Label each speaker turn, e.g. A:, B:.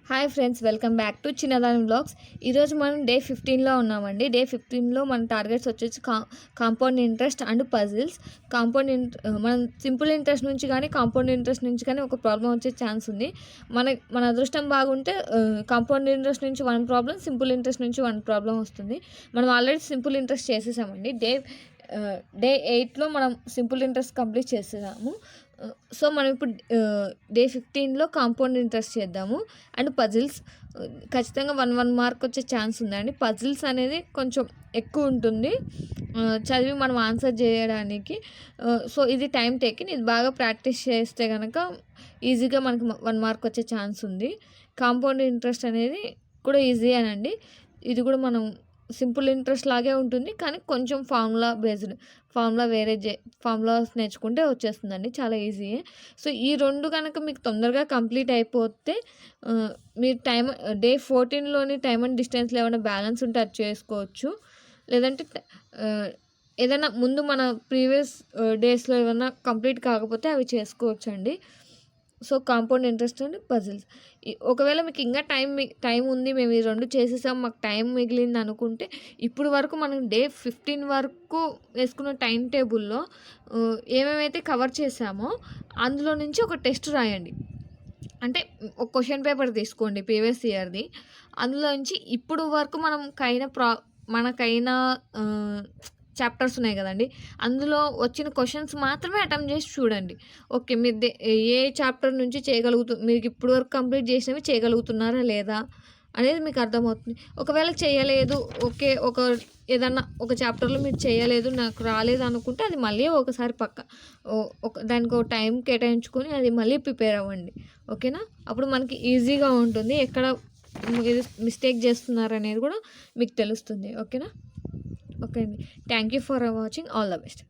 A: Hi friends, welcome back to చిన్నదాని vlogs. ఈరోజు మనం డే 15లో ఉన్నామండి. డే 15లో మన టార్గెట్స్ వచ్చేసి కాంపౌండ్ ఇంట్రెస్ట్ అండ్ పజిల్స్. మనం సింపుల్ ఇంట్రెస్ట్ నుంచి కానీ కాంపౌండ్ ఇంట్రెస్ట్ నుంచి కానీ ఒక ప్రాబ్లం వచ్చే ఛాన్స్ ఉంది. మన అదృష్టం బాగుంటే కాంపౌండ్ ఇంట్రెస్ట్ నుంచి 1 ప్రాబ్లం, సింపుల్ ఇంట్రెస్ట్ నుంచి 1 ప్రాబ్లం వస్తుంది. మనం ఆల్రెడీ సింపుల్ ఇంట్రెస్ట్ చేసేసామండి. డే 8లో మనం సింపుల్ ఇంట్రెస్ట్ కంప్లీట్ చేసేసాము. సో మనం ఇప్పుడు డే 15లో కాంపౌండ్ ఇంట్రెస్ట్ చేద్దాము. అండ్ పజిల్స్ ఖచ్చితంగా 1 మార్క్ వచ్చే ఛాన్స్ ఉందండి. పజిల్స్ అనేది కొంచెం ఎక్కువ ఉంటుంది చదివి మనం ఆన్సర్ చేయడానికి. సో ఇది టైం టేకింగ్. ఇది బాగా ప్రాక్టీస్ చేస్తే కనుక ఈజీగా మనకి 1 మార్క్ వచ్చే ఛాన్స్ ఉంది. కాంపౌండ్ ఇంట్రెస్ట్ అనేది కూడా ఈజీ అనండి. ఇది కూడా మనం సింపుల్ ఇంట్రెస్ట్ లాగే ఉంటుంది, కానీ కొంచెం ఫార్ములాస్ నేర్చుకుంటే వచ్చేస్తుందండి. చాలా ఈజీయే. సో ఈ 2 కనుక మీకు తొందరగా కంప్లీట్ అయిపోతే మీరు డే 14లోని టైమ్ అండ్ డిస్టెన్స్లో ఏమైనా బ్యాలెన్స్ ఉంటే అది చేసుకోవచ్చు. లేదంటే ఏదైనా ముందు మన ప్రీవియస్ డేస్లో ఏమైనా కంప్లీట్ కాకపోతే అవి చేసుకోవచ్చండి. So compound interest and puzzles. ఒకవేళ మీకు ఇంకా టైం ఉంది, మేము ఈ 2 చేసేసాం, మాకు టైం మిగిలింది అనుకుంటే ఇప్పుడు వరకు మనం డే 15 వరకు వేసుకున్న టైం టేబుల్లో ఏమేమైతే కవర్ చేసామో అందులో నుంచి ఒక టెస్ట్ రాయండి. అంటే ఒక క్వశ్చన్ పేపర్ తీసుకోండి ప్రీవియస్ ఇయర్ది. అందులో నుంచి ఇప్పుడు వరకు మనకైనా చాప్టర్స్ ఉన్నాయి కదండి, అందులో వచ్చిన క్వశ్చన్స్ మాత్రమే అటెంప్ట్ చేసి చూడండి. ఓకే, మీరు ఏ చాప్టర్ నుంచి మీరు ఇప్పుడు వరకు కంప్లీట్ చేసినవి చేయగలుగుతున్నారా లేదా అనేది మీకు అర్థమవుతుంది. ఒకవేళ చేయలేదు, ఓకే, ఏదన్నా ఒక చాప్టర్లో మీరు చేయలేదు, నాకు రాలేదు అనుకుంటే అది మళ్ళీ ఒకసారి దానికి ఒక టైం కేటాయించుకొని అది మళ్ళీ ప్రిపేర్ అవ్వండి. ఓకేనా? అప్పుడు మనకి ఈజీగా ఉంటుంది. ఎక్కడ మిస్టేక్ చేస్తున్నారు అనేది కూడా మీకు తెలుస్తుంది. ఓకేనా? ఓకే అండి. Thank you for watching. All the best.